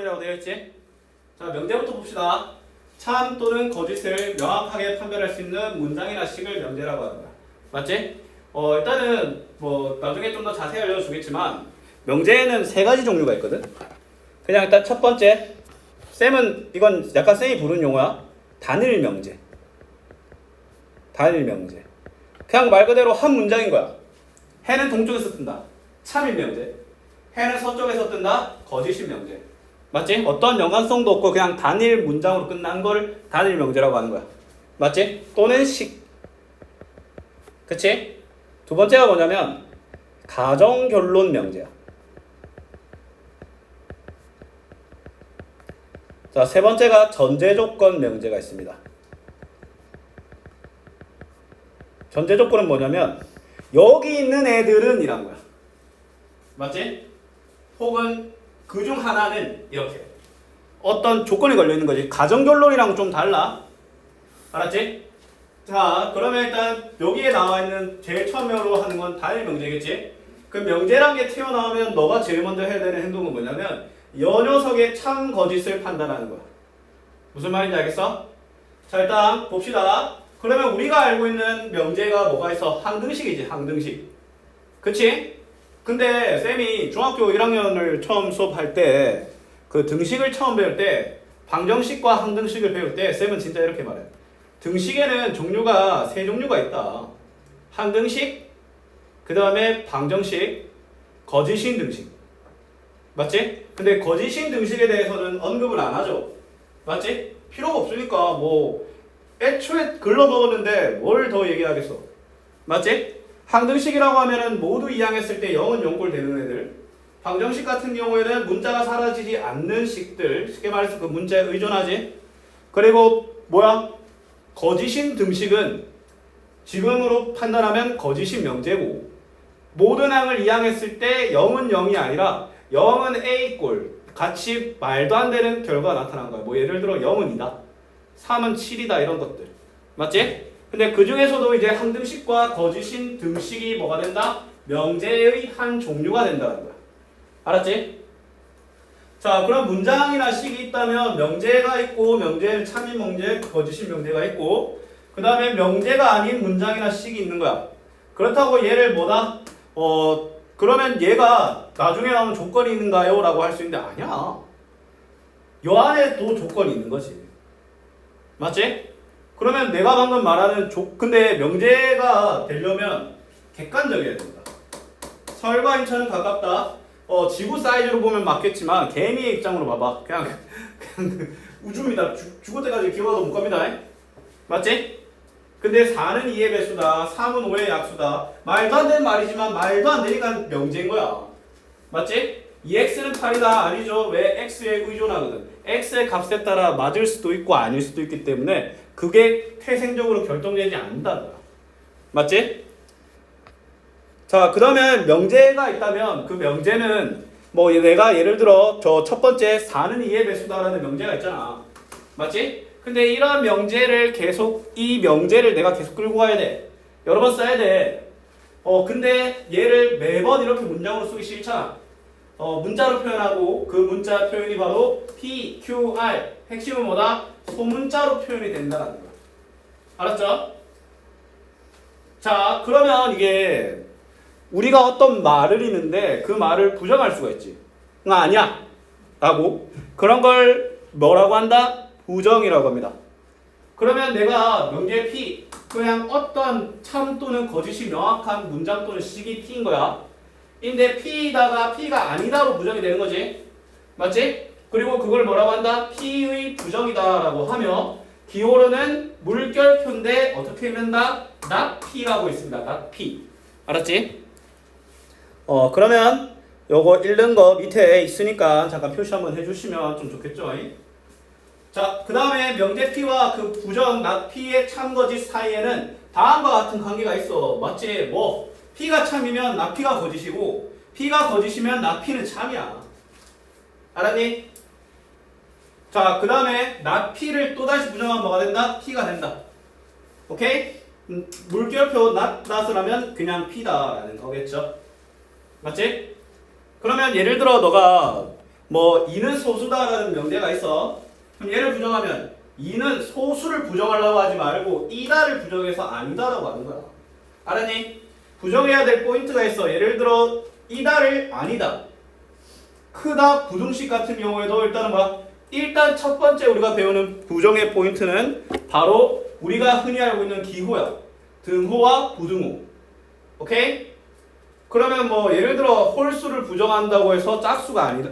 조건이라고 되어 있지? 자, 명제부터 봅시다. 참 또는 거짓을 명확하게 판별할 수 있는 문장이나 식을 명제라고 하는 거야. 맞지? 일단은 뭐 나중에 좀 더 자세히 알려주겠지만 명제에는 세 가지 종류가 있거든. 그냥 일단 첫 번째, 쌤은 이건 약간 쌤이 부르는 용어야. 단일 명제. 단일 명제. 그냥 말 그대로 한 문장인 거야. 해는 동쪽에서 뜬다. 참인 명제. 해는 서쪽에서 뜬다. 거짓인 명제. 맞지? 어떤 연관성도 없고 그냥 단일 문장으로 끝난 걸 단일 명제라고 하는 거야. 맞지? 또는 식. 그치? 두 번째가 뭐냐면 가정결론 명제야. 자, 세 번째가 전제조건 명제가 있습니다. 전제조건은 뭐냐면 여기 있는 애들은 이란 거야. 맞지? 혹은 그중 하나는 이렇게 어떤 조건이 걸려 있는 거지. 가정결론이랑 좀 달라. 알았지? 자, 그러면 일단 여기에 나와 있는 제일 처음으로 하는 건 단일 명제겠지? 그 명제란 게 튀어나오면 너가 제일 먼저 해야 되는 행동은 뭐냐면 여 녀석의 참 거짓을 판단하는 거야. 무슨 말인지 알겠어? 자, 일단 봅시다. 그러면 우리가 알고 있는 명제가 뭐가 있어? 항등식이지, 항등식. 그치? 근데 쌤이 중학교 1학년을 처음 수업할 때 그 등식을 처음 배울 때 방정식과 항등식을 배울 때 쌤은 진짜 이렇게 말해. 등식에는 종류가 세 종류가 있다. 항등식, 그 다음에 방정식, 거짓인 등식. 맞지? 근데 거짓인 등식에 대해서는 언급을 안 하죠. 맞지? 필요가 없으니까 뭐 애초에 글러먹었는데 뭘 더 얘기하겠어. 맞지? 항등식이라고 하면은 모두 이항했을 때 0은 0꼴 되는 애들. 방정식 같은 경우에는 문자가 사라지지 않는 식들. 쉽게 말해서 그 문자에 의존하지. 그리고 뭐야? 거짓인 등식은 지금으로 판단하면 거짓인 명제고 모든 항을 이항했을 때 0은 0이 아니라 0은 A꼴 같이 말도 안 되는 결과가 나타난 거야. 뭐 예를 들어 0은 2다. 3은 7이다. 이런 것들. 맞지? 근데 그 중에서도 이제 항등식과 거짓인 등식이 뭐가 된다? 명제의 한 종류가 된다는 거야. 알았지? 자, 그럼 문장이나 식이 있다면 명제가 있고 명제는 참인 명제, 거짓인 명제가 있고 그 다음에 명제가 아닌 문장이나 식이 있는 거야. 그렇다고 얘를 뭐다? 그러면 얘가 나중에 나오는 조건이 있는가요? 라고 할 수 있는데 아니야. 요 안에 또 조건이 있는 거지. 맞지? 그러면 내가 방금 말하는 근데 명제가 되려면 객관적이어야 된다. 서울과 인천은 가깝다. 지구 사이즈로 보면 맞겠지만 개미의 입장으로 봐봐. 그냥 우주입니다. 죽을 때까지 기어가도 못 갑니다. 맞지? 근데 4는 2의 배수다. 3은 5의 약수다. 말도 안 되는 말이지만 말도 안 되니까 명제인 거야. 맞지? 2x는 8이다. 아니죠. 왜? x에 의존하거든. x의 값에 따라 맞을 수도 있고 아닐 수도 있기 때문에 그게 태생적으로 결정되지 않는다는 거야. 맞지? 자, 그러면 명제가 있다면 그 명제는 뭐 내가 예를 들어 저 첫 번째 4는 2의 배수다라는 명제가 있잖아. 맞지? 근데 이런 명제를 이 명제를 내가 계속 끌고 가야 돼. 여러 번 써야 돼. 근데 얘를 매번 이렇게 문장으로 쓰기 싫잖아. 문자로 표현하고 그 문자 표현이 바로 P, Q, R. 핵심은 뭐다? 소문자로 표현이 된다는 거야. 알았죠? 자, 그러면 이게 우리가 어떤 말을 읽는데 그 말을 부정할 수가 있지. 아니야. 라고. 그런 걸 뭐라고 한다? 부정이라고 합니다. 그러면 내가 명제 P, 그냥 어떤 참 또는 거짓이 명확한 문장 또는 식이 P인 거야. 근데 P다가 P가 아니다로 부정이 되는 거지. 맞지? 그리고 그걸 뭐라고 한다? P의 부정이다라고 하며 기호로는 물결표인데 어떻게 읽는다? not P라고 있습니다. not P. 알았지? 그러면 요거 읽는 거 밑에 있으니까 잠깐 표시 한번 해주시면 좀 좋겠죠? 자, 그 다음에 명제 P와 그 부정 not P의 참 거짓 사이에는 다음과 같은 관계가 있어. 맞지? 뭐 P가 참이면 not P가 거짓이고 P가 거짓이면 not P는 참이야. 알았니? 자, 그 다음에 not P를 또다시 부정하면 뭐가 된다? P가 된다. 오케이? 물결표 not을 하면 그냥 P다라는 거겠죠. 맞지? 그러면 예를 들어 너가 뭐 2는 소수다라는 명제가 있어. 그럼 얘를 부정하면 2는 소수를 부정하려고 하지 말고 이다를 부정해서 아니다라고 하는 거야. 알았니? 부정해야 될 포인트가 있어. 예를 들어 이다를 아니다, 크다, 부등식 같은 경우에도 일단은 뭐야? 일단 첫 번째 우리가 배우는 부정의 포인트는 바로 우리가 흔히 알고 있는 기호야. 등호와 부등호. 오케이? 그러면 뭐 예를 들어 홀수를 부정한다고 해서 짝수가 아니다,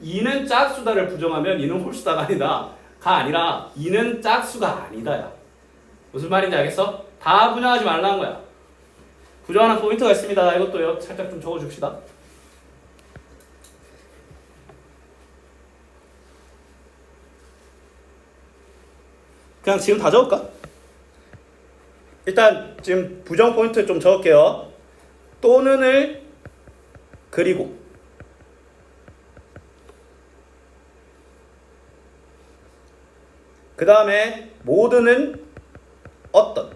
2는 짝수다를 부정하면 2는 홀수다가 아니다 가 아니라 2는 짝수가 아니다야. 무슨 말인지 알겠어? 다 부정하지 말라는 거야. 부정하는 포인트가 있습니다. 이것도 살짝 좀 적어줍시다. 그냥 지금 다 적을까? 일단 지금 부정 포인트 좀 적을게요. 또는을 그리고 그 다음에 모두는 어떤,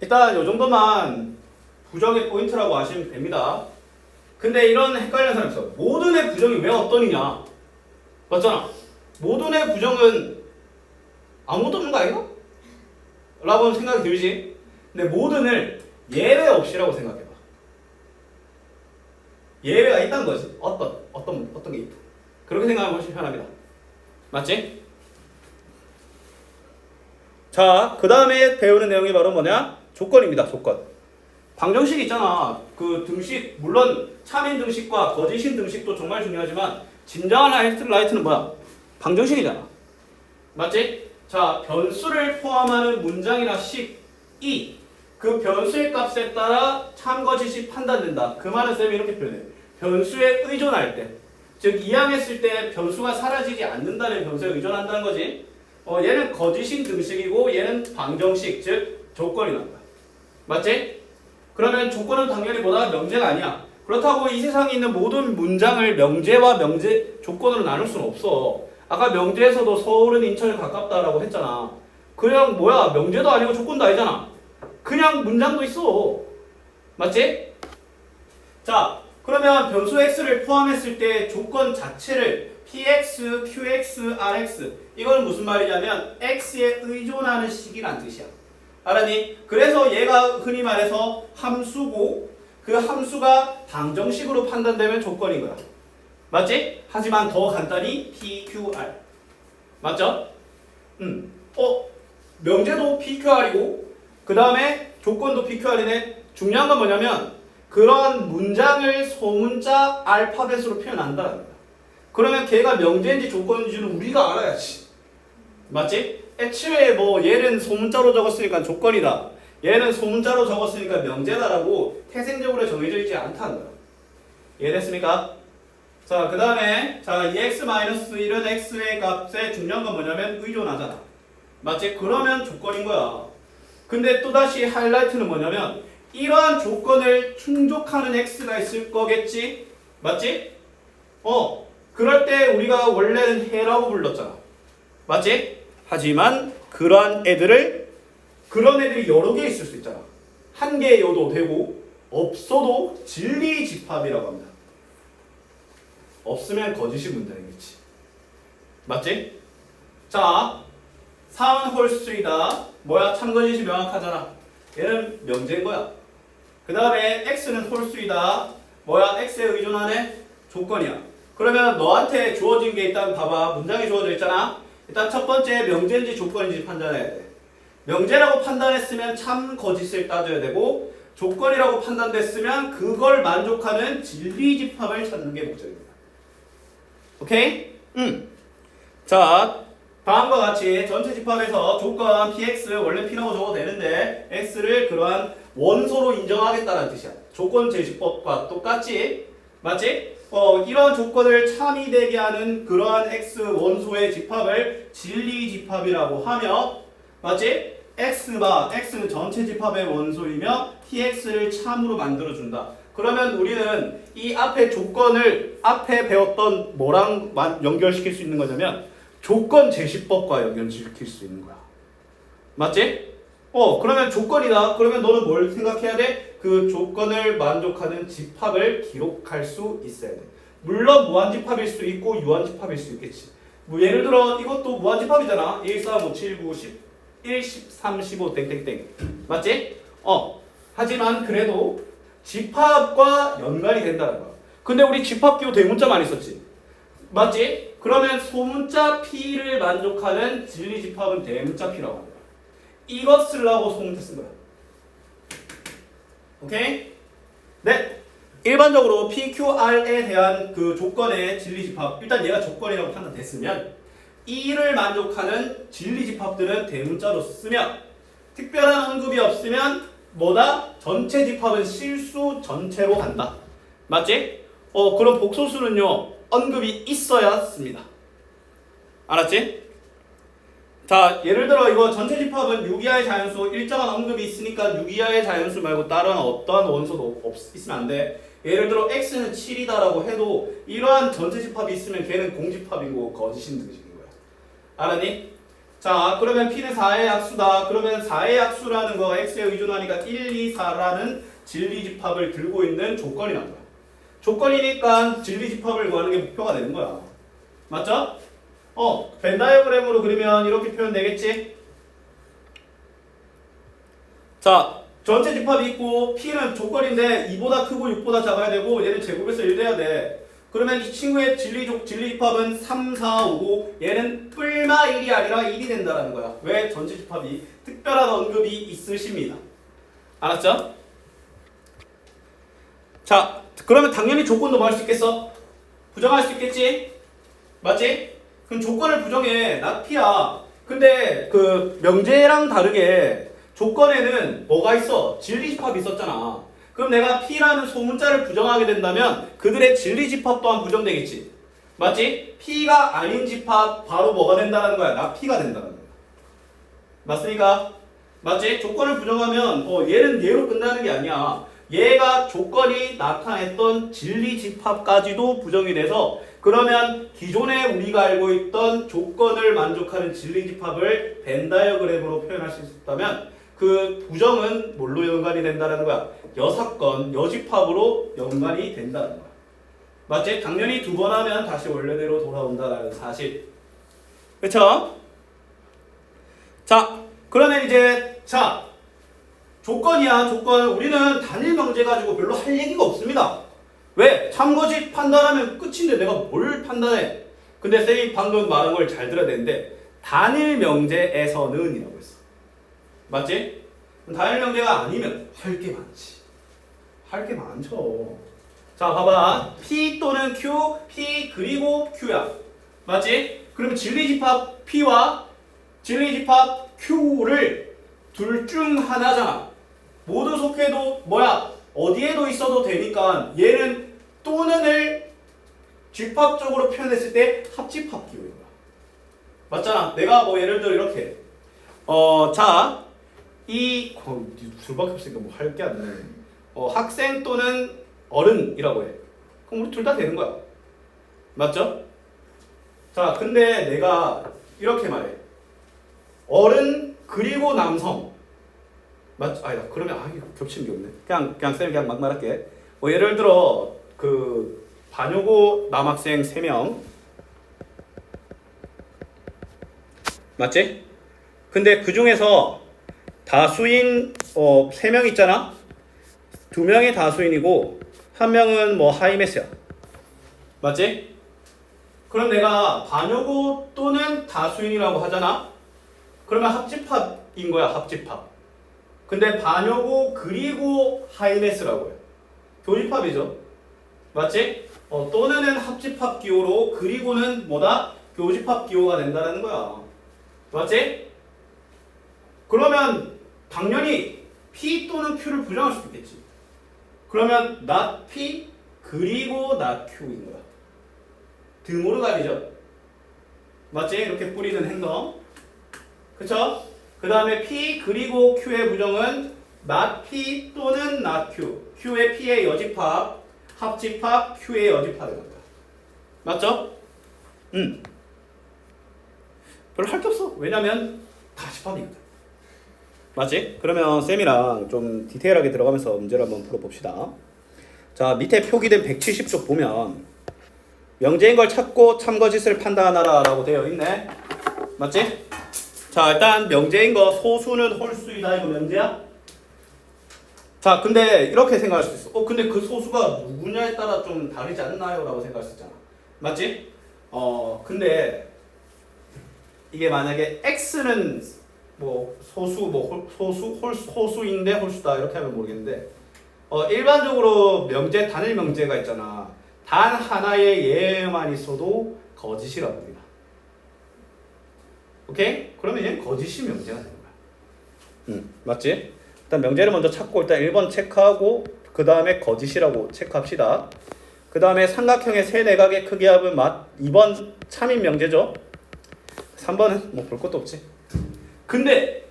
일단 이 정도만 부정의 포인트라고 하시면 됩니다. 근데 이런 헷갈리는 사람 있어. 모든의 부정이 왜 어떤이냐? 맞잖아. 모든의 부정은 아무것도 없는 거 아니야? 라고 생각이 들지? 근데 모든을 예외 없이라고 생각해봐. 예외가 있다는 거지. 어떤 게 있다. 그렇게 생각하면 훨씬 편합니다. 맞지? 자, 그 다음에 배우는 내용이 바로 뭐냐? 조건입니다. 조건. 방정식 있잖아. 그 등식, 물론 참인 등식과 거짓인 등식도 정말 중요하지만 진정한 하이라이트는 뭐야? 방정식이잖아. 맞지? 자, 변수를 포함하는 문장이나 식이 그 변수의 값에 따라 참 거짓이 판단된다. 그 말은 쌤이 이렇게 표현해. 변수에 의존할 때, 즉 이항했을 때 변수가 사라지지 않는다는 변수에 의존한다는 거지. 얘는 거짓인 등식이고 얘는 방정식, 즉 조건이 나온다. 맞지? 그러면 조건은 당연히 뭐다? 명제가 아니야. 그렇다고 이 세상에 있는 모든 문장을 명제와 조건으로 나눌 수는 없어. 아까 명제에서도 서울은 인천에 가깝다라고 했잖아. 그냥 뭐야? 명제도 아니고 조건도 아니잖아. 그냥 문장도 있어. 맞지? 자, 그러면 변수 x를 포함했을 때 조건 자체를 px, qx, rx, 이건 무슨 말이냐면 x에 의존하는 식이란 뜻이야. 알았니? 그래서 얘가 흔히 말해서 함수고 그 함수가 방정식으로 판단되면 조건인 거야. 맞지? 하지만 더 간단히 PQR. 맞죠? 명제도 PQR이고 그 다음에 조건도 PQR이네. 중요한 건 뭐냐면 그러한 문장을 소문자 알파벳으로 표현한다는 거야. 그러면 걔가 명제인지 조건인지는 우리가 알아야지. 맞지? 애초에 뭐 얘는 소문자로 적었으니까 조건이다, 얘는 소문자로 적었으니까 명제다라고 태생적으로 정해져 있지 않다는 거야. 이해됐습니까? 자, 그 다음에 자, 이 x-1은 x의 값에 중요한 건 뭐냐면 의존하잖아. 맞지? 그러면 조건인 거야. 근데 또다시 하이라이트는 뭐냐면 이러한 조건을 충족하는 x가 있을 거겠지? 맞지? 그럴 때 우리가 원래는 해라고 불렀잖아. 맞지? 하지만 그런 애들이 여러 개 있을 수 있잖아. 한 개여도 되고 없어도 진리집합이라고 합니다. 없으면 거짓이 문제겠지. 맞지? 자, 3은 홀수이다. 뭐야? 참거짓이 명확하잖아. 얘는 명제인 거야. 그 다음에 x는 홀수이다. 뭐야? x에 의존하네? 조건이야. 그러면 너한테 주어진 게 일단 봐봐. 문장이 주어져 있잖아. 일단 첫 번째 명제인지 조건인지 판단해야 돼. 명제라고 판단했으면 참 거짓을 따져야 되고 조건이라고 판단됐으면 그걸 만족하는 진리집합을 찾는 게 목적입니다. 오케이? 자, 다음과 같이 전체 집합에서 조건 px, 원래 p라고 적어도 되는데 x를 그러한 원소로 인정하겠다는 뜻이야. 조건 제시법과 똑같지? 맞지? 이런 조건을 참이 되게 하는 그러한 x 원소의 집합을 진리집합이라고 하며, 맞지? x는 전체 집합의 원소이며 tx를 참으로 만들어준다. 그러면 우리는 이 앞에 조건을 앞에 배웠던 뭐랑 연결시킬 수 있는 거냐면 조건 제시법과 연결시킬 수 있는 거야. 맞지? 그러면 조건이다. 그러면 너는 뭘 생각해야 돼? 그 조건을 만족하는 집합을 기록할 수 있어야 돼. 물론 무한집합일 수 있고 유한집합일 수 있겠지. 뭐 예를 들어 이것도 무한집합이잖아. 1, 4, 5, 7, 9, 10, 1, 10, 3, 15 땡땡땡. 맞지? 하지만 그래도 집합과 연관이 된다는 거야. 근데 우리 집합기호 대문자 많이 썼지. 맞지? 그러면 소문자 P를 만족하는 진리집합은 대문자 P라고 합니다. 이것 쓰려고 소문자 쓴 거야. 오케이? 네. 일반적으로 PQR에 대한 그 조건의 진리집합, 일단 얘가 조건이라고 판단됐으면 이를 만족하는 진리집합들은 대문자로 쓰면 특별한 언급이 없으면 뭐다? 전체 집합은 실수 전체로 한다. 맞지? 그럼 복소수는요 언급이 있어야 씁니다. 알았지? 자, 예를 들어 이거 전체 집합은 6 이하의 자연수 일정한 언급이 있으니까 6 이하의 자연수 말고 다른 어떠한 원소도 있으면 안 돼. 예를 들어 x는 7이다라고 해도 이러한 전체 집합이 있으면 걔는 공집합이고 거짓인 등식인 거야. 알았니? 자, 그러면 p는 4의 약수다. 그러면 4의 약수라는 거 x에 의존하니까 1, 2, 4라는 진리집합을 들고 있는 조건이란 거야. 조건이니까 진리집합을 구하는 게 목표가 되는 거야. 맞죠? 벤 다이어그램으로 그리면 이렇게 표현되겠지? 자, 전체 집합이 있고 P는 조건인데 2보다 크고 6보다 작아야 되고 얘는 제곱에서 1 돼야 돼. 그러면 이 친구의 진리집합은 3, 4, 5고 얘는 뿔마 1이 아니라 1이 된다는 거야. 왜? 전체 집합이 특별한 언급이 있으십니다. 알았죠? 자, 그러면 당연히 조건도 뭐 할 수 있겠어? 부정할 수 있겠지? 맞지? 그럼 조건을 부정해. not P야. 근데 그 명제랑 다르게 조건에는 뭐가 있어? 진리집합이 있었잖아. 그럼 내가 P라는 소문자를 부정하게 된다면 그들의 진리집합 또한 부정되겠지. 맞지? P가 아닌 집합 바로 뭐가 된다는 거야? not P가 된다는 거야. 맞습니까? 맞지? 조건을 부정하면 얘는 얘로 끝나는 게 아니야. 얘가 조건이 나타냈던 진리집합까지도 부정이 돼서 그러면 기존에 우리가 알고 있던 조건을 만족하는 진리집합을 벤 다이어그램으로 표현할 수 있었다면 그 부정은 뭘로 연관이 된다는 거야? 여사건, 여집합으로 연관이 된다는 거야. 맞지? 당연히 2번 하면 다시 원래대로 돌아온다는 사실. 그쵸? 자, 그러면 이제 조건이야, 조건. 우리는 단일 명제 가지고 별로 할 얘기가 없습니다. 왜? 참고지 판단하면 끝인데 내가 뭘 판단해? 근데 쌤이 방금 말한 걸 잘 들어야 되는데 단일 명제에서는 이라고 했어. 맞지? 단일 명제가 아니면 할 게 많지. 할 게 많죠. 자, 봐봐. P 또는 Q, P 그리고 Q야. 맞지? 그러면 진리집합 P와 진리집합 Q를 둘 중 하나잖아. 모두 속해도 뭐야? 어디에도 있어도 되니까 얘는 또는을 집합적으로 표현했을 때 합집합 기호인 거야. 맞잖아. 내가 뭐 예를 들어 이렇게 자, 이 둘밖에 없으니까 뭐 할 게 안 나네. 학생 또는 어른이라고 해. 그럼 우리 둘 다 되는 거야. 맞죠? 자, 근데 내가 이렇게 말해. 어른 그리고 남성. 아니다. 그러면 이거 겹치는 게 없네. 그냥 쌤이 그냥 막 말할게. 예를 들어 그 반여고 남학생 3명. 맞지? 근데 그 중에서 다수인 3명 있잖아. 2명이 다수인이고 1명은 뭐 하이메스야. 맞지? 그럼 내가 반여고 또는 다수인이라고 하잖아. 그러면 합집합인 거야. 합집합. 근데 반여고 그리고 하이메스라고 해. 교집합이죠. 맞지? 또는은 합집합 기호로 그리고는 뭐다? 교집합 기호가 된다는 거야. 맞지? 그러면 당연히 P 또는 Q를 부정할 수도 있겠지. 그러면 not P 그리고 not Q인 거야. 등호르간이죠. 맞지? 이렇게 뿌리는 행동. 그쵸? 그 다음에 P 그리고 Q의 부정은 not P 또는 not Q. Q의 P의 여집합, 합집합, Q의 여집합이 된다. 맞죠? 별로 할 게 없어. 왜냐면 다 집합이거든. 맞지? 그러면 쌤이랑 좀 디테일하게 들어가면서 문제를 한번 풀어봅시다. 자, 밑에 표기된 170쪽 보면 명제인 걸 찾고 참거짓을 판단하라 라고 되어 있네. 맞지? 자, 일단 명제인 거 소수는 홀수이다. 이거 명제야? 자, 근데 이렇게 생각할 수 있어. 근데 그 소수가 누구냐에 따라 좀 다르지 않나요? 라고 생각할 수 있잖아. 맞지? 근데 이게 만약에 x는 뭐 소수, 호수인데 홀수다 이렇게 하면 모르겠는데 일반적으로 명제, 단일 명제가 있잖아. 단 하나의 예만 있어도 거짓이라고 합니다. 오케이? 그러면 얘는 거짓이 명제가 되는 거야. 맞지? 일단 명제를 먼저 찾고 일단 1번 체크하고 그 다음에 거짓이라고 체크합시다. 그 다음에 삼각형의 세 내각의 크기 합은 2번 참인 명제죠. 3번은 뭐 볼 것도 없지. 근데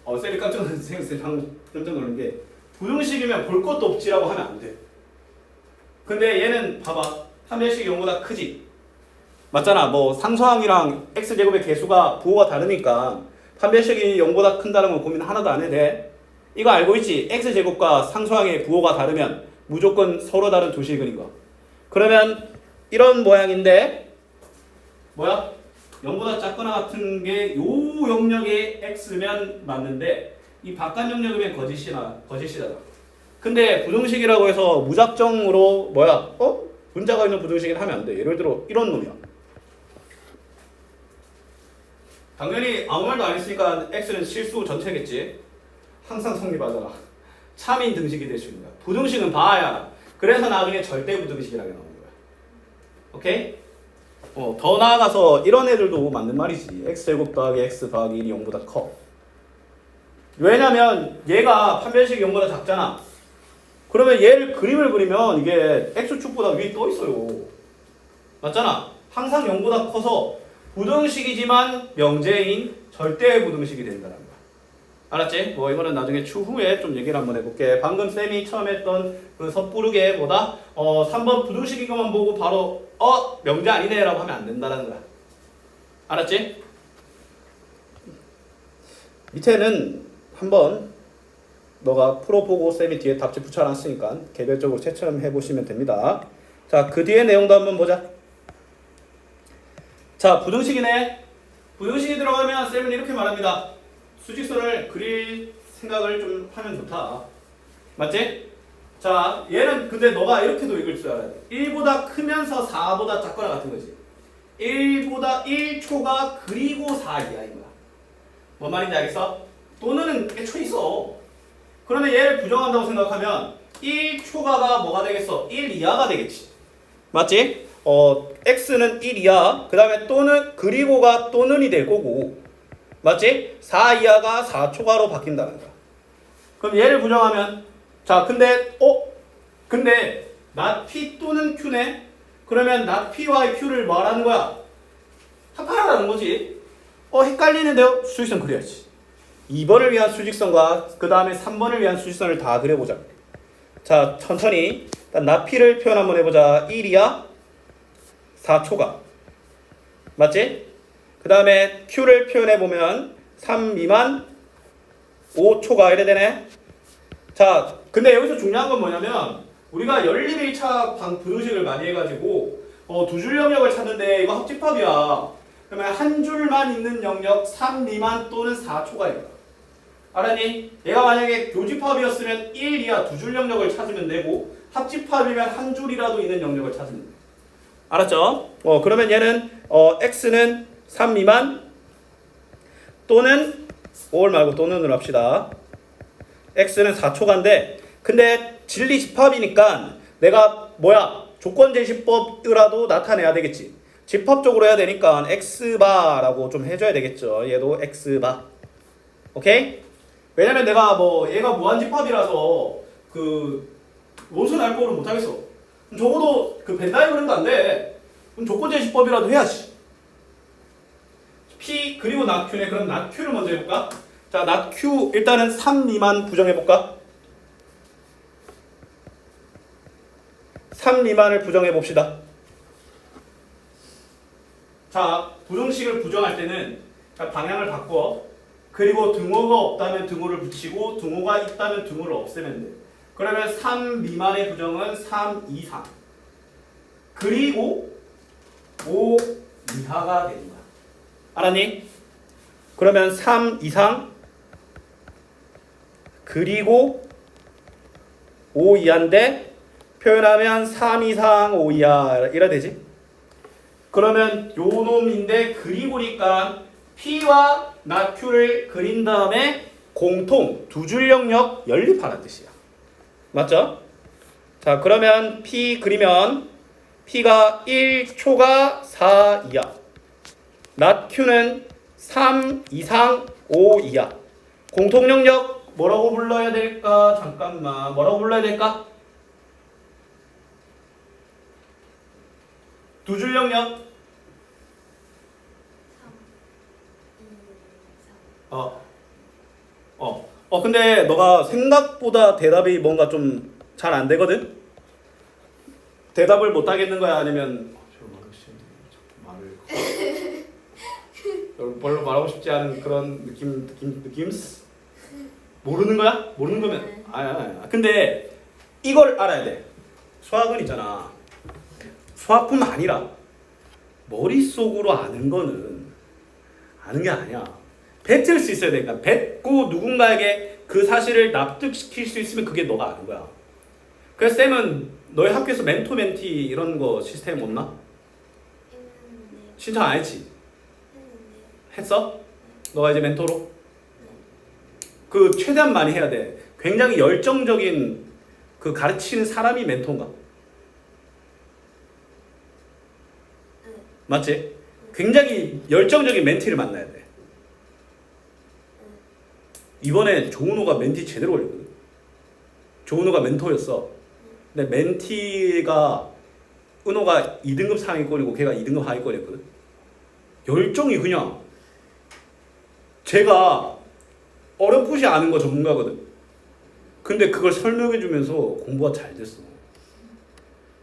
쌤이 깜짝 놀란 게 부등식이면 볼 것도 없지라고 하면 안 돼. 근데 얘는 봐봐. 판별식이 0보다 크지. 맞잖아. 뭐 상수항이랑 x제곱의 개수가 부호가 다르니까 판별식이 0보다 큰다는 건 고민 하나도 안 해도 돼. 이거 알고 있지? x제곱과 상수항의 부호가 다르면 무조건 서로 다른 두 실근인 거. 그러면 이런 모양인데 뭐야? 0보다 작거나 같은 게 요 영역의 x면 맞는데 이 바깥 영역이면 거짓이다. 근데 부등식이라고 해서 무작정으로 뭐야? 분자가 있는 부등식을 하면 안 돼. 예를 들어 이런 놈이야. 당연히 아무 말도 안 했으니까 x는 실수 전체겠지. 항상 성립하잖아. 참인 등식이 될 수 있는 거야. 부등식은 봐야. 그래서 나중에 절대 부등식이라고 나오는 거야. 오케이? 더 나아가서 이런 애들도 맞는 말이지. x제곱 더하기 x 더하기 1이 0보다 커. 왜냐면 얘가 판별식이 0보다 작잖아. 그러면 얘를 그림을 그리면 이게 x축보다 위에 떠 있어요. 맞잖아. 항상 0보다 커서 부등식이지만 명제인 절대 부등식이 된다는 거야. 알았지? 이거는 나중에 추후에 좀 얘기를 한번 해볼게. 방금 쌤이 처음 했던 그 섣부르게 3번 부등식인 것만 보고 바로 명제 아니네 라고 하면 안 된다는 거야. 알았지? 밑에는 한번 너가 풀어보고 쌤이 뒤에 답지 붙여놨으니까 개별적으로 채점해보시면 됩니다. 자, 그 뒤에 내용도 한번 보자. 자, 부등식이네. 부등식이 들어가면 쌤은 이렇게 말합니다. 수직선을 그릴 생각을 좀 하면 좋다. 맞지? 자, 얘는 근데 너가 이렇게도 읽을 줄 알아야 돼. 1보다 크면서 4보다 작거나 같은 거지. 1보다 1초가 그리고 4이야 이거야. 뭔 말인지 알겠어? 또는 애초에 있어. 그러면 얘를 부정한다고 생각하면 1초가가 뭐가 되겠어? 1 이하가 되겠지. 맞지? x는 1 이하, 그 다음에 또는 그리고가 또는이 될 거고, 맞지? 4 이하가 4초가로 바뀐다는 거야. 그럼 얘를 부정하면 자, 근데 not p 또는 q네? 그러면 not p와 q를 말하는 거야? 합하라는 거지. 헷갈리는데요? 수직선 그려야지. 2번을 위한 수직선과 그 다음에 3번을 위한 수직선을 다 그려보자. 자, 천천히 일단 not p를 표현 한번 해보자. 1이야 4초가. 맞지? 그 다음에 q를 표현해보면 3 미만 5초가 이래 되네. 자, 근데 여기서 중요한 건 뭐냐면 우리가 연립 1차 부등식을 많이 해가지고 두 줄 영역을 찾는데 이거 합집합이야. 그러면 한 줄만 있는 영역 3 미만 또는 4초가 있다. 알았니? 얘가 만약에 교집합이었으면 1 이하 두 줄 영역을 찾으면 되고 합집합이면 한 줄이라도 있는 영역을 찾으면 돼. 알았죠? 그러면 얘는 x는 3 미만 또는 5를 말고 또는으로 합시다. x는 4초간데 근데 진리 집합이니까 내가 조건 제시법이라도 나타내야 되겠지. 집합적으로 해야 되니까 x바라고 좀 해줘야 되겠죠. 얘도 x바. 오케이? 왜냐면 내가 얘가 무한집합이라서 그 원수 날 거를 못하겠어. 적어도 그 벤 다이어그램도 안 돼. 그럼 조건 제시법이라도 해야지. p 그리고 not q네. 그럼 not q를 먼저 해볼까? 자, not q 일단은 3 미만 부정해볼까? 3 미만을 부정해봅시다. 자, 부등식을 부정할 때는 방향을 바꿔. 그리고 등호가 없다면 등호를 붙이고 등호가 있다면 등호를 없애면 돼. 그러면 3 미만의 부정은 3 이상. 그리고 5 이하가 되는 거야. 알았니? 그러면 3 이상 그리고 5 이하인데 표현하면 3 이상 5 이하 이라 되지? 그러면 요 놈인데 그리고니까 P와 나Q를 그린 다음에 공통 두 줄 영역 연립하라는 뜻이야. 맞죠? 자, 그러면 P 그리면 P가 1초가 4 이하, 나Q는 3 이상 5 이하. 공통 영역 뭐라고 불러야 될까? 잠깐만, 뭐라고 불러야 될까? 두 줄 영역. 3, 2, 3. 근데 너가 생각보다 대답이 뭔가 좀 잘 안 되거든? 대답을 못 하겠는 거야? 아니면 별로 말하고 싶지 않은 그런 느낌? 모르는 거야? 모르는 거면 아니야. 근데 이걸 알아야 돼. 수학은 있잖아. 수학뿐만 아니라 머릿속으로 아는 거는 아는 게 아니야. 뱉을 수 있어야 되니까. 뱉고 누군가에게 그 사실을 납득시킬 수 있으면 그게 너가 아는 거야. 그래서 쌤은 너희 학교에서 멘토 멘티 이런 거 시스템 없나? 했는데. 신청 안 했지? 했는데. 했어? 너가 이제 멘토로? 그 최대한 많이 해야 돼. 굉장히 열정적인 그 가르치는 사람이 멘토인가? 맞지? 굉장히 열정적인 멘티를 만나야 돼. 이번에 조은호가 멘티 제대로 걸렸거든. 조은호가 멘토였어. 근데 멘티가 은호가 2등급 상위권이고 걔가 2등급 하위권이었거든. 열정이 그냥 제가 어렴풋이 아는 거 전문가거든. 근데 그걸 설명해주면서 공부가 잘 됐어.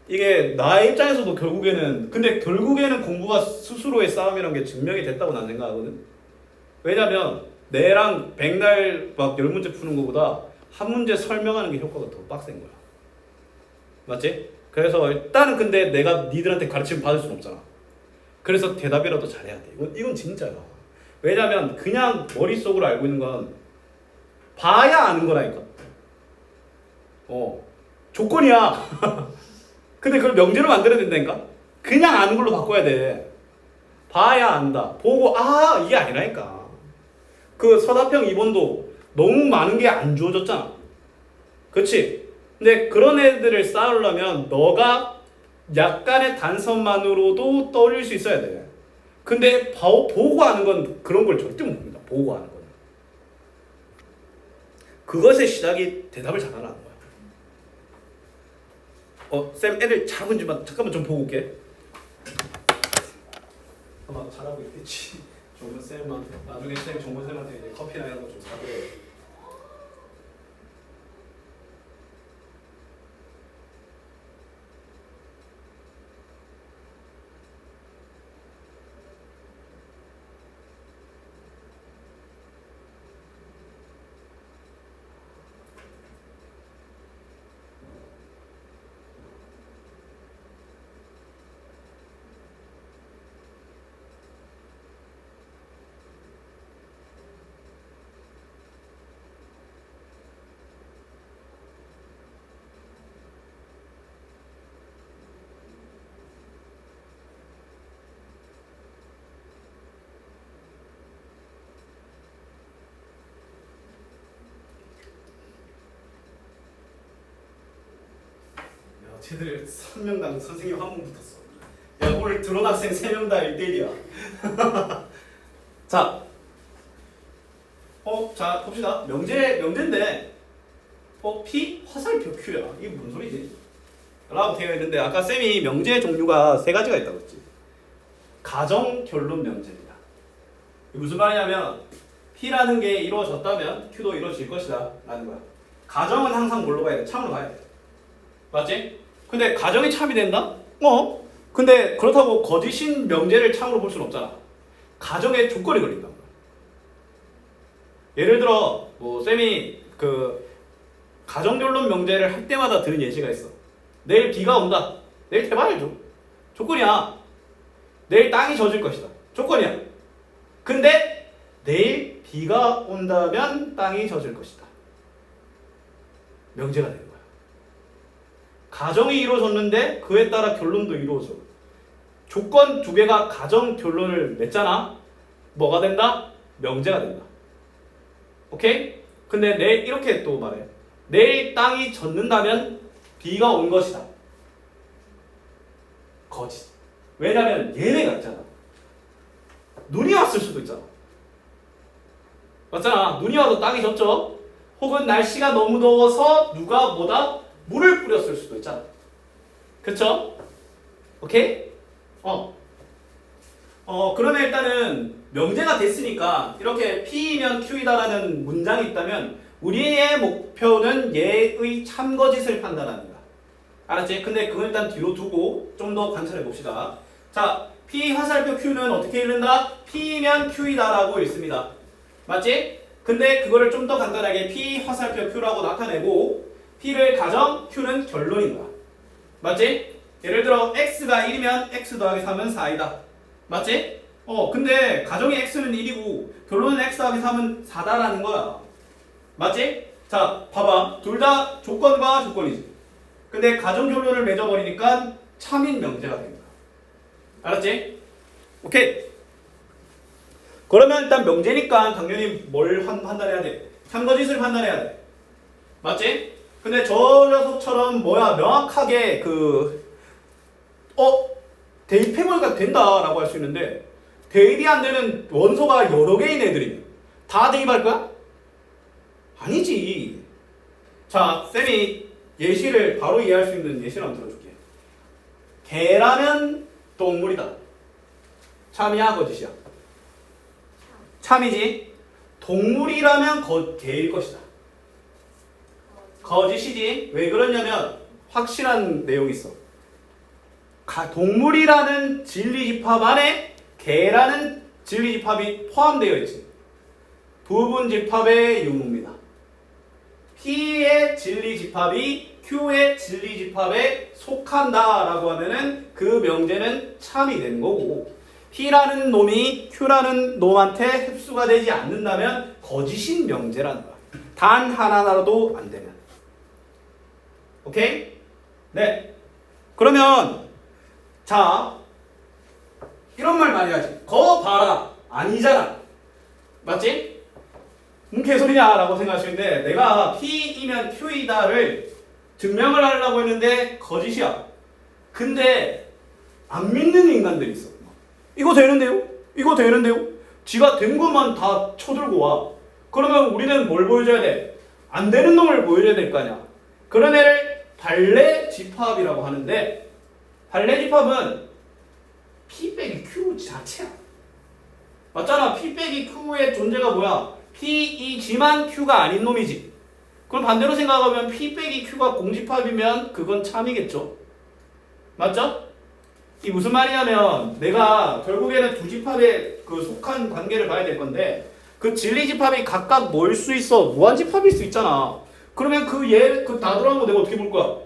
이게 나의 입장에서도 결국에는 공부가 스스로의 싸움이란 게 증명이 됐다고 난 생각하거든. 왜냐면 내랑 백날 막 10문제 푸는 것보다 한 문제 설명하는 게 효과가 더 빡센 거야. 맞지? 그래서 일단은 근데 내가 니들한테 가르침 받을 수는 없잖아. 그래서 대답이라도 잘해야 돼. 이건 진짜야. 왜냐면 그냥 머릿속으로 알고 있는 건 봐야 아는 거라니까. 조건이야. 근데 그걸 명제로 만들어야 된다니까? 그냥 아는 걸로 바꿔야 돼. 봐야 안다. 보고 이게 아니라니까. 그 서답형 2번도 너무 많은 게 안 주어졌잖아. 그렇지? 근데 그런 애들을 쌓으려면 너가 약간의 단서만으로도 떠올릴 수 있어야 돼. 근데 보고 하는 건 그런 걸 절대 못합니다. 보고 하는 건. 그것의 시작이 대답을 잘하라는 거야. 쌤 애들 잘하는지만 잠깐만 좀 보고 올게. 아마 잘하고 있겠지. 종문 쌤한테 나중에 종문 쌤한테 이제 커피나 이런 거 좀 사드려. 쟤들 3명당 선생님 한 분 붙었어. 야, 오늘 들어온 학생 3명 다 1대1이야. 자, 자 봅시다. 명제인데 P 화살표 Q야. 이게 무슨 소리지? 라고 되어 있는데 아까 쌤이 명제 종류가 3가지가 있다고 했지. 가정, 결론, 명제입니다. 이게 무슨 말이냐면 P라는 게 이루어졌다면 Q도 이루어질 것이다 라는 거야. 가정은 항상 뭘로 봐야 돼? 참으로 봐야 돼. 맞지? 근데 가정이 참이 된다? 근데 그렇다고 거짓인 명제를 참으로 볼 수는 없잖아. 가정에 조건이 걸린다. 예를 들어 뭐 쌤이 그 가정결론 명제를 할 때마다 드는 예시가 있어. 내일 비가 온다. 내일 대박이죠. 조건이야. 내일 땅이 젖을 것이다. 조건이야. 근데 내일 비가 온다면 땅이 젖을 것이다. 명제가 되는 거야. 가정이 이루어졌는데 그에 따라 결론도 이루어져. 조건 두 개가 가정 결론을 맺잖아. 뭐가 된다? 명제가 된다. 오케이? 근데 내일 이렇게 또 말해. 내일 땅이 젖는다면 비가 온 것이다. 거짓. 왜냐면 예외가 있잖아. 눈이 왔을 수도 있잖아. 맞잖아. 눈이 와서 땅이 젖죠. 혹은 날씨가 너무 더워서 누가 뭐다 물을 뿌렸을 수도 있잖아. 그쵸? 오케이? 그러면 일단은 명제가 됐으니까 이렇게 P이면 Q이다라는 문장이 있다면 우리의 목표는 얘의 참거짓을 판단하는 거야. 알았지? 근데 그건 일단 뒤로 두고 좀 더 관찰해 봅시다. 자, P 화살표 Q는 어떻게 읽는다? P면 Q이다라고 읽습니다. 맞지? 근데 그거를 좀 더 간단하게 P 화살표 Q라고 나타내고 P를 가정, Q는 결론인 거야. 맞지? 예를 들어 X가 1이면 X 더하기 3은 4이다. 맞지? 근데 가정의 X는 1이고 결론은 X 더하기 3은 4다라는 거야. 맞지? 자, 봐봐. 둘 다 조건과 조건이지. 근데 가정 결론을 맺어버리니까 참인 명제가 됩니다. 알았지? 오케이. 그러면 일단 명제니까 당연히 뭘 판단해야 돼? 참거짓을 판단해야 돼. 맞지? 근데 저 녀석처럼 명확하게 대입해보니까 된다라고 할 수 있는데 대입이 안 되는 원소가 여러 개인 애들이 다 대입할 거야? 아니지. 자, 쌤이 예시를 바로 이해할 수 있는 예시를 한번 들어줄게. 개라면 동물이다. 참이야, 거짓이야? 참이지. 동물이라면 개일 것이다. 거짓이지. 왜 그러냐면 확실한 내용이 있어. 동물이라는 진리집합 안에 개라는 진리집합이 포함되어 있지. 부분집합의 유무입니다. P의 진리집합이 Q의 진리집합에 속한다라고 하면은 그 명제는 참이 되는 거고, P라는 놈이 Q라는 놈한테 흡수가 되지 않는다면 거짓인 명제라는 거야. 단 하나라도 안 되면. 오케이? 네. 그러면 자, 이런 말 많이 하지. 거 봐라. 아니잖아. 맞지? 개소리냐 라고 생각하시는데 내가 P이면 Q이다를 증명을 하려고 했는데 거짓이야. 근데 안 믿는 인간들이 있어. 이거 되는데요? 이거 되는데요? 지가 된 것만 다 쳐들고 와. 그러면 우리는 뭘 보여줘야 돼? 안 되는 놈을 보여줘야 될 거 아니야. 그런 애를 반례집합이라고 하는데 반례집합은 P 빼기 Q 자체야. 맞잖아. P 빼기 Q의 존재가 뭐야? P이지만 Q가 아닌 놈이지. 그럼 반대로 생각하면 P 빼기 Q가 공집합이면 그건 참이겠죠. 맞죠? 이 무슨 말이냐면 내가 결국에는 두 집합에 속한 관계를 봐야 될 건데 그 진리집합이 각각 뭘 수 있어? 무한집합일 수 있잖아. 그러면 다 들어간 거 내가 어떻게 볼 거야?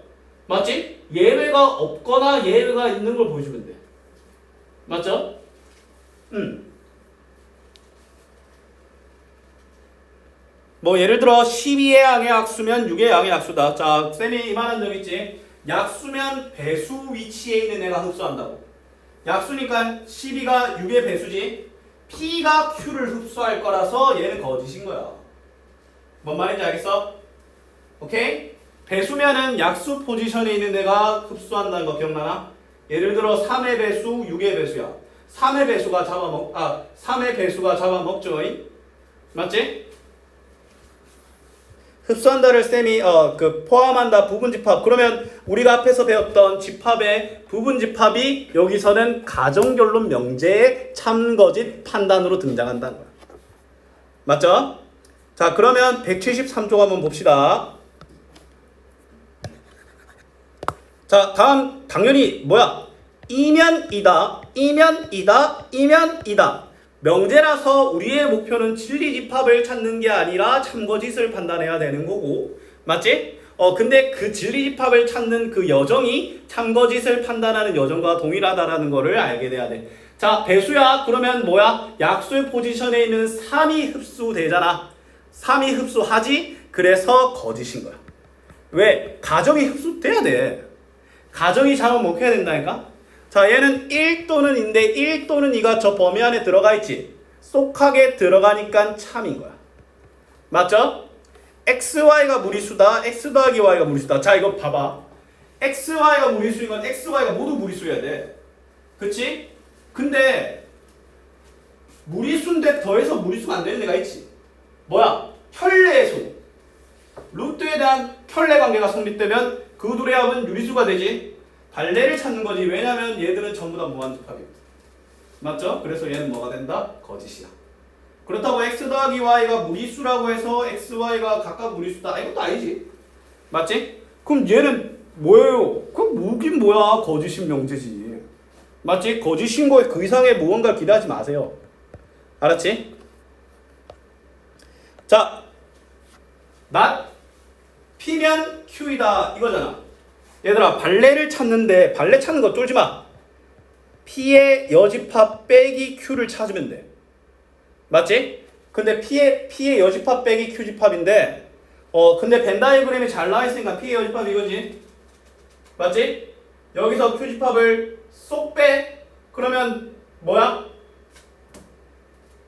맞지? 예외가 없거나 예외가 있는 걸 보여주면 돼. 맞죠? 뭐 예를 들어 12의 양의 약수면 6의 양의 약수다. 자, 쌤이 이만한 점 있지. 약수면 배수 위치에 있는 애가 흡수한다고. 약수니까 12가 6의 배수지. P가 Q를 흡수할 거라서 얘는 거짓인 거야. 뭔 말인지 알겠어? 오케이? 배수면은 약수 포지션에 있는 애가 흡수한다는 거 기억나나? 예를 들어 3의 배수, 6의 배수야. 3의 배수가 잡아먹죠. 맞지? 흡수한다를 쌤이 포함한다 부분집합. 그러면 우리가 앞에서 배웠던 집합의 부분집합이 여기서는 가정결론 명제의 참거짓 판단으로 등장한다는 거야. 맞죠? 자, 그러면 173쪽 한번 봅시다. 자, 다음 당연히 뭐야? 이면 이다, 이면 이다, 이면 이다. 명제라서 우리의 목표는 진리집합을 찾는 게 아니라 참거짓을 판단해야 되는 거고, 맞지? 근데 그 진리집합을 찾는 그 여정이 참거짓을 판단하는 여정과 동일하다라는 거를 알게 돼야 돼. 자, 배수야. 그러면 뭐야? 약수의 포지션에 있는 3이 흡수되잖아. 3이 흡수하지? 그래서 거짓인 거야. 왜? 가정이 흡수돼야 돼. 가정이 잡아먹혀야 된다니까? 자, 얘는 1 또는 인데 1 또는 2가 저 범위 안에 들어가 있지. 쏙하게 들어가니까 참인 거야. 맞죠? XY가 무리수다. X 더하기 Y가 무리수다. 자, 이거 봐봐. XY가 무리수인 건 XY가 모두 무리수여야 돼. 그치? 근데 무리수인데 더해서 무리수가 안 되는 애가 있지. 뭐야? 혈례의 수. 루트에 대한 혈례 관계가 성립되면 그 둘의 합은 유리수가 되지. 반례를 찾는 거지. 왜냐면 얘들은 전부 다 무한집합입니다. 맞죠? 그래서 얘는 뭐가 된다? 거짓이야. 그렇다고 x 더하기 y가 무리수라고 해서 xy가 각각 무리수다. 이것도 아니지. 맞지? 그럼 얘는 뭐예요? 그럼 뭐긴 뭐야? 거짓인 명제지. 맞지? 거짓인 거에 그 이상의 무언가를 기대하지 마세요. 알았지? 자, not P면 Q이다 이거잖아. 얘들아, 발레를 찾는데 발레 찾는 거 쫄지 마. P의 여집합 빼기 Q를 찾으면 돼. 맞지? 근데 P의 여집합 빼기 Q집합인데 근데 벤 다이어그램이 잘 나와 있으니까 P의 여집합 이거지. 맞지? 여기서 Q집합을 쏙 빼. 그러면 뭐야?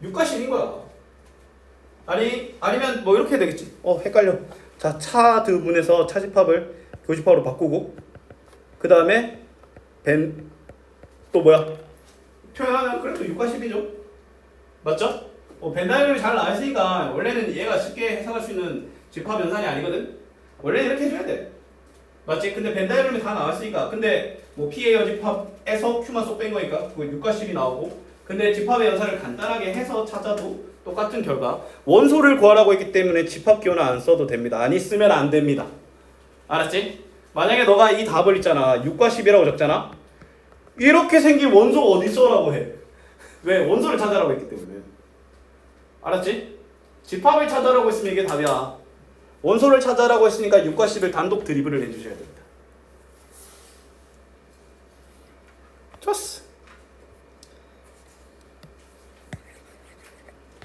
6과 10인 거야. 아니면 뭐 이렇게 되겠지. 헷갈려. 자, 차드분에서 차집합을 교집합으로 바꾸고 그 다음에 벤 또 뭐야? 표현하면 그래도 6과 10이죠. 맞죠? 벤 다이어그램이 잘 나왔으니까 원래는 얘가 쉽게 해석할 수 있는 집합 연산이 아니거든. 원래는 이렇게 해줘야 돼. 맞지? 근데 벤 다이어그램이 다 나왔으니까 근데 뭐 P의 여집합에서 Q만 쏙 뺀 거니까 그 6과 10이 나오고 근데 집합의 연산을 간단하게 해서 찾아도 똑같은 결과. 원소를 구하라고 했기 때문에 집합기호는 안 써도 됩니다. 안 있으면 안 됩니다. 알았지? 만약에 너가 이 답을 있잖아. 6과 10이라고 적잖아. 이렇게 생긴 원소가 어디 있어라고 해. 왜? 원소를 찾아라고 했기 때문에. 알았지? 집합을 찾아라고 했으면 이게 답이야. 원소를 찾아라고 했으니까 6과 10을 단독 드리블을 해주셔야 됩니다. 좋았어.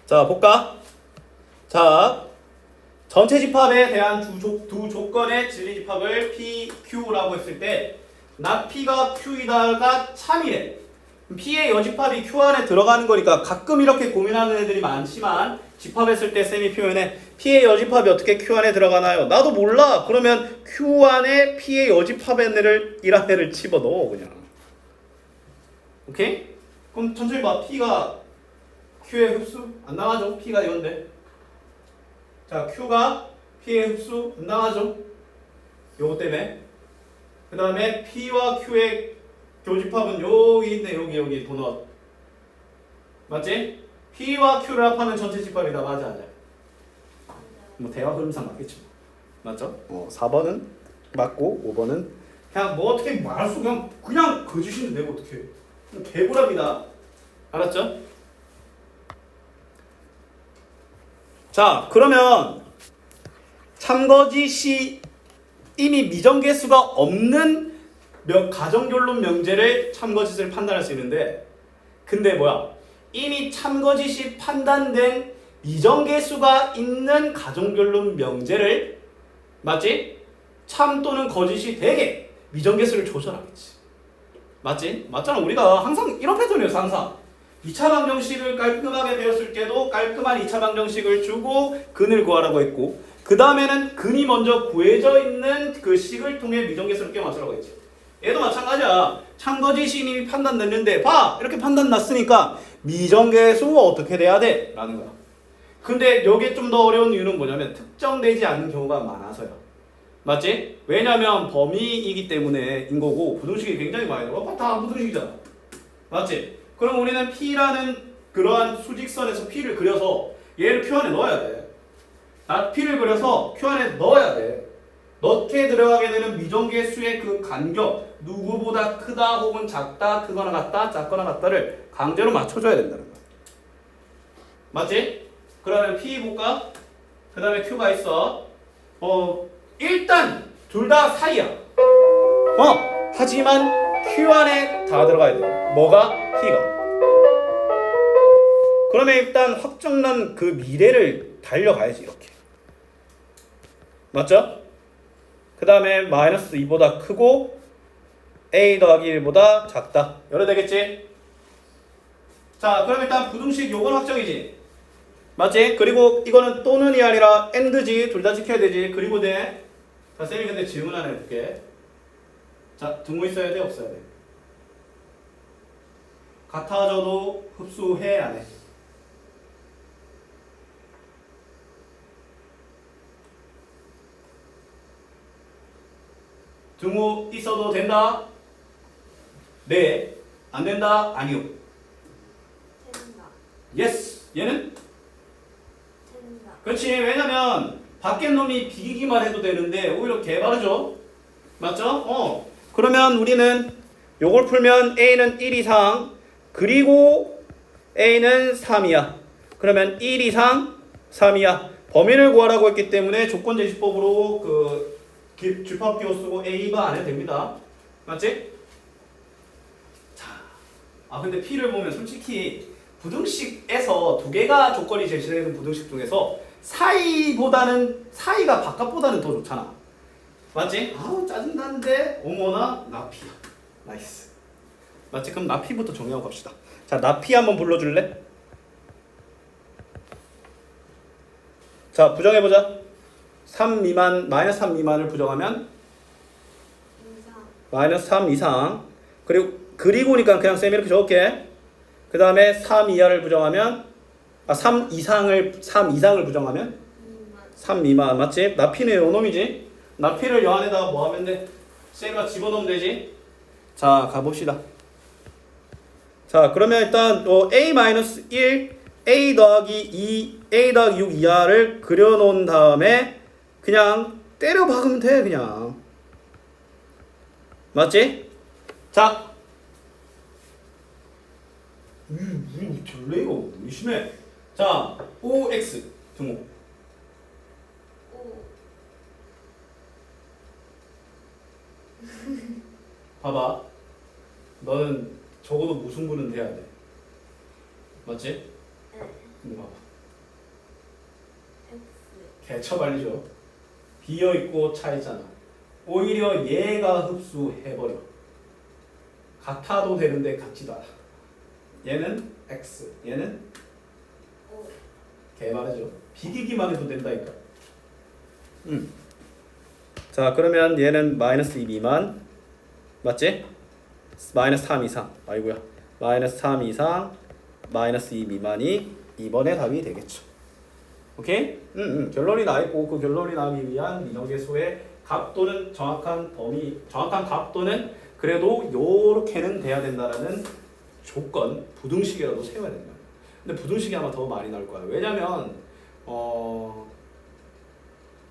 자, 볼까? 자, 전체 집합에 대한 두 조건의 진리 집합을 P, Q라고 했을 때 not P가 Q이다가 참이래. P의 여집합이 Q 안에 들어가는 거니까 가끔 이렇게 고민하는 애들이 많지만 집합했을 때 쌤이 표현해 P의 여집합이 어떻게 Q 안에 들어가나요? 나도 몰라. 그러면 Q 안에 P의 여집합의 이란 애를 집어넣어 그냥. 오케이? 그럼 천천히 봐. P가 Q의 흡수 안 나가죠? P가 이건데. 자, Q가 P의 흡수 안 나가죠? 요거 때문에. 그 다음에 P와 Q의 교집합은 여기 있네. 여기 도넛. 맞지? P와 Q를 합하면 전체 집합이다. 맞아. 뭐 대화 흐름상 맞겠지. 맞죠? 4번은 맞고 5번은 그냥 뭐 어떻게 말할 수 그냥 거짓인데 내가 어떻게 개구랍니다. 알았죠? 자, 그러면 참거짓이 이미 미정계수가 없는 가정결론 명제를 참거짓을 판단할 수 있는데 근데 뭐야? 이미 참거짓이 판단된 미정계수가 있는 가정결론 명제를 맞지? 참 또는 거짓이 되게 미정계수를 조절하겠지. 맞지? 맞잖아. 우리가 항상 이런 패턴이었어. 항상 2차 방정식을 깔끔하게 배웠을 때도 깔끔한 2차 방정식을 주고 근을 구하라고 했고 그 다음에는 근이 먼저 구해져 있는 그 식을 통해 미정계수를 껴맞추라고 했지. 얘도 마찬가지야. 참거짓이 이미 판단됐는데 봐! 이렇게 판단 났으니까 미정계수가 어떻게 돼야 돼? 라는 거야. 근데 여기에 좀 더 어려운 이유는 뭐냐면 특정되지 않는 경우가 많아서야. 맞지? 왜냐면 범위이기 때문에인 거고 부등식이 굉장히 많이 들어. 다 부등식이잖아. 맞지? 그럼 우리는 P라는 그러한 수직선에서 P를 그려서 얘를 Q 안에 넣어야 돼. P를 그려서 Q 안에 넣어야 돼. 넣게 들어가게 되는 미정계수의 그 간격, 누구보다 크다 혹은 작다, 크거나 같다, 작거나 같다를 강제로 맞춰줘야 된다는 거야. 맞지? 그러면 P 볼까? 그 다음에 Q가 있어. 일단 둘 다 사이야. 하지만 Q 안에 다 들어가야 돼. 뭐가? P가. 그러면 일단 확정난 그 미래를 달려가야지 이렇게. 맞죠? 그 다음에 마이너스 2보다 크고 A 더하기 1보다 작다. 열어 되겠지? 자, 그럼 일단 부등식 요건 확정이지. 맞지? 그리고 이거는 또는이 아니라 and지. 둘 다 지켜야 되지. 그리고 돼. 자, 쌤이 근데 질문 하나 해볼게. 자, 등호 있어야 돼? 없어야 돼? 같아져도 흡수해? 안 해? 등호 있어도 된다? 네. 안 된다? 아니요. 된다. 예스. 얘는? 된다. 그렇지. 왜냐면 밖에 놈이 비기기만 해도 되는데 오히려 개바르죠. 맞죠? 그러면 우리는 요걸 풀면 A는 1 이상 그리고 A는 3이야. 그러면 1 이상 3이야. 범위를 구하라고 했기 때문에 조건제시법으로 그 주파기호 쓰고 A가 안 해도 됩니다. 맞지? 자, 근데 P를 보면 솔직히 부등식에서 두 개가 조건이 제시되는 부등식 중에서 사이가 바깥보다는 더 좋잖아. 맞지? 아우 짜증나는데 어머나 나피야. 나이스. 맞지? 그럼 나피부터 정리하고 갑시다. 자, 나피 한번 불러줄래? 자, 부정해보자. 3 미만, 마이너스 3 미만을 부정하면 이상. 마이너스 3 이상. 그리고니까 그냥 쌤 이렇게 적을게. 그 다음에 3 이하를 부정하면 3 이상을 부정하면 미만. 3 미만. 맞지? 나피는 요놈이지. 나피를 요 안에다가 뭐 하면 돼? 쌤이가 집어넣으면 되지. 자, 가봅시다. 자, 그러면 일단 A-1 A 더하기 2 A 더하기 6 이하를 그려놓은 다음에 그냥 때려 박으면 돼. 그냥 맞지? 자, 우리 전례가 우리 심해. 자, OX 등호. 오. 봐봐. 너는 적어도 무승부는 돼야 돼. 맞지? 네. 근데 봐봐. X. 개처발리죠. 비어있고 차있잖아. 오히려 얘가 흡수해버려. 같아도 되는데 같지도 않아. 얘는 X, 얘는 오. 개말이죠. 비기기만 해도 된다니까. 자, 그러면 얘는 마이너스 2 미만. 맞지? 마이너스 3 이상. 아이고야. 마이너스 3 이상, 마이너스 2 미만이 2번의 답이 되겠죠. 오케이? 결론이 나 있고 그 결론이 나기 위한 미정계수의 값 또는 정확한 값 또는 그래도 요렇게는 돼야 된다라는 조건, 부등식이라도 세워야 된다. 근데 부등식이 아마 더 많이 나올 거야. 왜냐면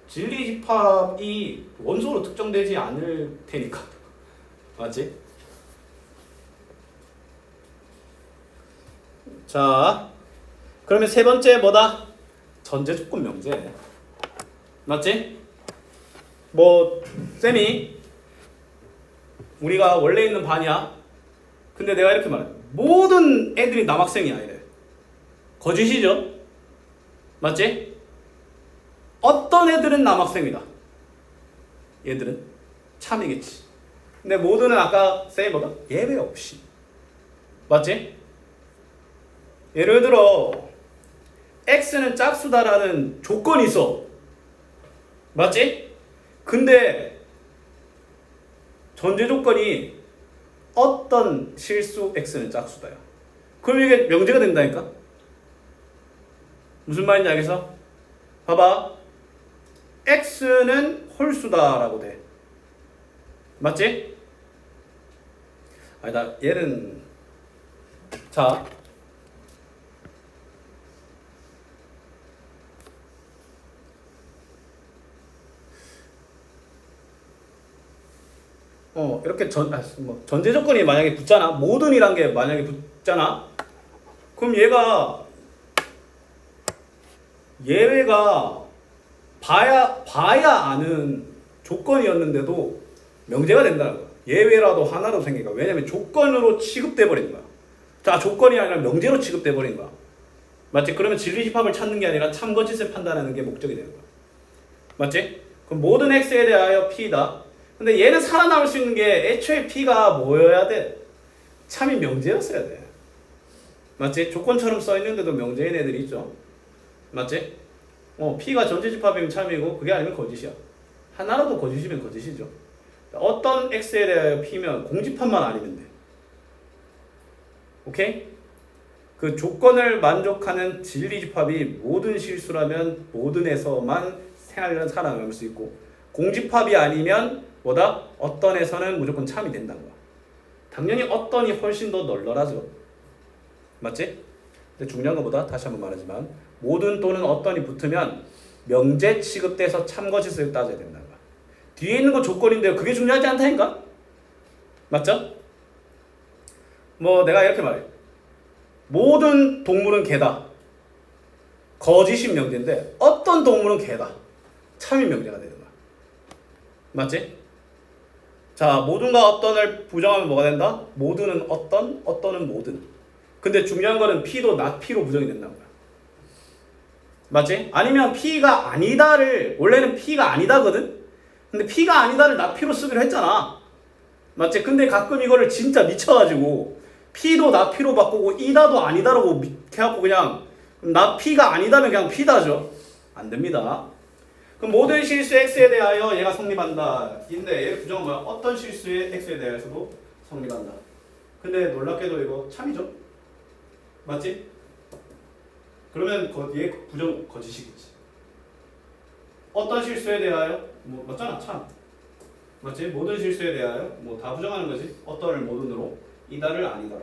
진리집합이 원소로 특정되지 않을 테니까. 맞지? 자, 그러면 세 번째 뭐다? 전제조건 명제. 맞지? 뭐 쌤이 우리가 원래 있는 반이야. 근데 내가 이렇게 말해. 모든 애들이 남학생이야 이래. 거짓이죠? 맞지? 어떤 애들은 남학생이다. 얘들은 참이겠지. 근데 모두는 아까 쌤이 뭐다? 예외 없이. 맞지? 예를 들어 X는 짝수다라는 조건이 있어. 맞지? 근데 전제 조건이 어떤 실수 X는 짝수다야. 그럼 이게 명제가 된다니까? 무슨 말인지 알겠어? 봐봐. X는 홀수다라고 돼. 맞지? 아니다. 얘는 자 이렇게 전제 조건이 만약에 붙잖아. 모든이란 게 만약에 붙잖아. 그럼 얘가 예외가 봐야 아는 조건이었는데도 명제가 된다는 거야. 예외라도 하나로 생기니까. 왜냐면 조건으로 취급돼 버린 거야. 자, 조건이 아니라 명제로 취급돼 버린 거야. 맞지? 그러면 진리집합을 찾는 게 아니라 참거짓을 판단하는 게 목적이 되는 거야. 맞지? 그럼 모든 x에 대하여 p다. 근데 얘는 살아남을 수 있는 게 애초에 p가 뭐여야 돼? 참이 명제였어야 돼. 맞지? 조건처럼 써 있는데도 명제인 애들이 있죠. 맞지? p가 전체집합이면 참이고 그게 아니면 거짓이야. 하나라도 거짓이면 거짓이죠. 어떤 x에 대하여 p면 공집합만 아니면 돼. 오케이? 그 조건을 만족하는 진리집합이 모든 실수라면 모든에서만 생활을 살아남을 수 있고, 공집합이 아니면 뭐다? 어떤에서는 무조건 참이 된다는 거야. 당연히 어떤이 훨씬 더 널널하죠. 맞지? 근데 중요한 것보다 다시 한번 말하지만 모든 또는 어떤이 붙으면 명제 취급돼서 참거짓을 따져야 된다는 거야. 뒤에 있는 건 조건인데요. 그게 중요하지 않다니까? 맞죠? 뭐 내가 이렇게 말해. 모든 동물은 개다. 거짓인 명제인데 어떤 동물은 개다. 참인 명제가 되는 거야. 맞지? 자, 모든과 어떤을 부정하면 뭐가 된다? 모든은 어떤, 어떤은 모든. 근데 중요한 거는 P도 not P로 부정이 된다는 거야. 맞지? 아니면 P가 아니다를, 원래는 P가 아니다거든? 근데 P가 아니다를 not P로 쓰기로 했잖아. 맞지? 근데 가끔 이거를 진짜 미쳐가지고 P도 not P로 바꾸고 이다도 아니다라고 해갖고 그냥 not P가 아니다면 그냥 P다죠. 안 됩니다. 그럼 모든 실수 X에 대하여 얘가 성립한다. 인데 얘를 부정은 뭐야? 어떤 실수의 X에 대해서도 성립한다. 근데 놀랍게도 이거 참이죠? 맞지? 그러면 얘 부정 거짓이겠지. 어떤 실수에 대하여? 뭐 맞잖아, 참. 맞지? 모든 실수에 대하여 뭐 다 부정하는 거지. 어떤을 모든으로, 이다를 아니다로.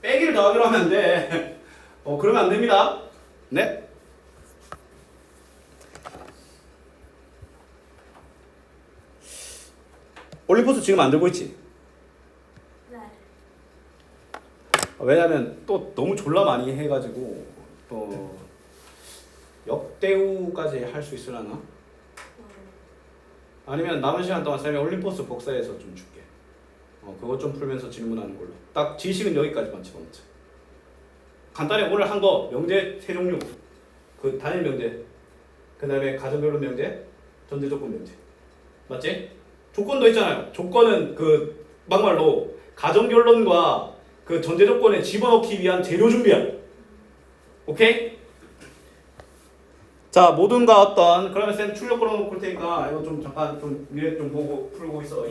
빼기를 더하기로 하면 안 돼. 그러면 안 됩니다. 네? 올림포스 지금 안 들고 있지? 네. 왜냐면 또 너무 졸라 많이 해가지고 또 역대우까지 할 수 있으려나? 아니면 남은 시간 동안 쌤이 올림포스 복사해서 좀 줄게. 그거 좀 풀면서 질문하는 걸로. 딱 지식은 여기까지만 집어넣자. 간단히 오늘 한 거 명제 세 종류. 그 단일 명제, 그 다음에 가정결론 명제, 전제조건 명제. 맞지? 조건도 있잖아요. 조건은 그 막말로 가정결론과 그 전제조건에 집어넣기 위한 재료 준비야. 오케이? 자, 모든과 어떤. 그러면 쌤 출력 걸어놓고 볼 테니까 이거 좀 잠깐 좀 위에 좀 보고 풀고 있어.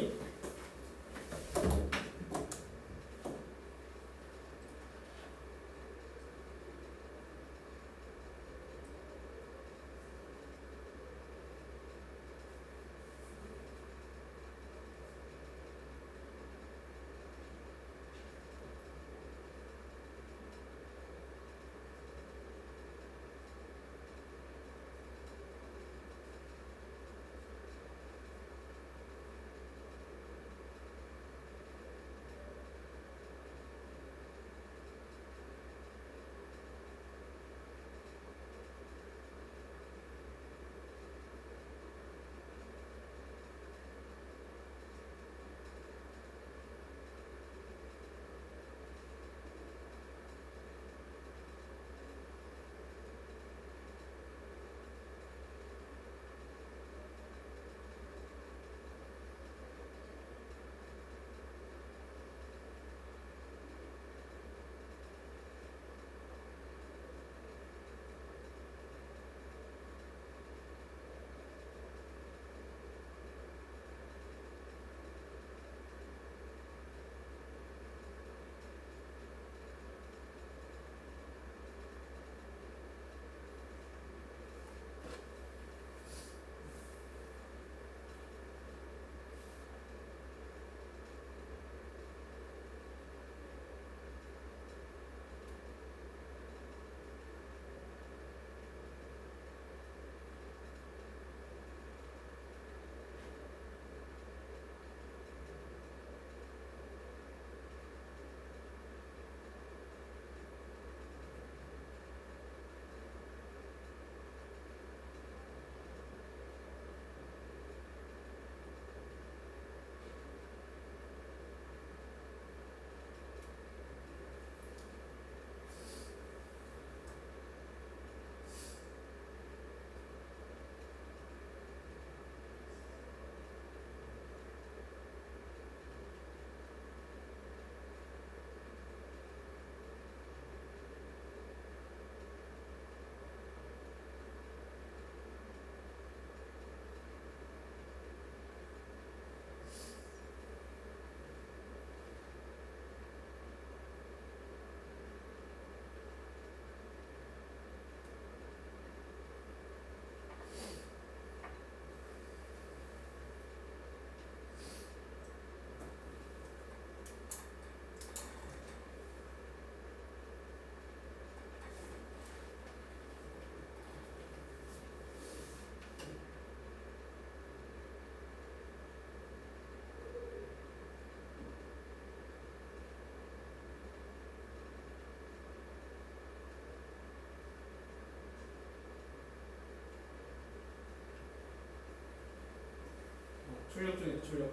출력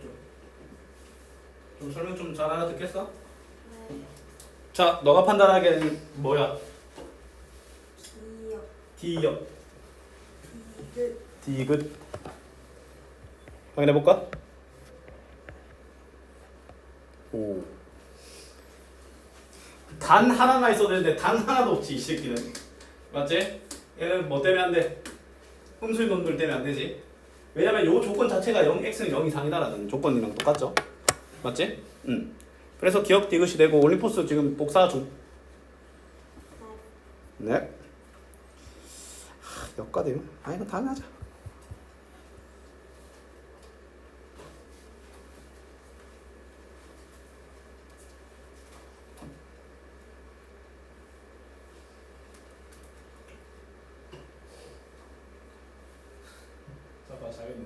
좀 설명 좀 잘 알아듣겠어? 네. 자, 너가 판단하기에는 뭐야? 기역. D역. 디귿. 디귿. 확인해 볼까? 오. 단 하나만 있어도 되는데 단 하나도 없지 이 새끼는. 맞지? 얘는 뭐 때문에 안 돼? 음수의 놈들 때문에 안 되지. 왜냐면 요 조건 자체가 0, x는 0 이상이다라는 조건이랑 똑같죠. 맞지? 응. 그래서 기억 디귿이 되고 올림포스 지금 복사 중. 네. 역과대요. 아 이거 다음에 하자. 봐 잘했네.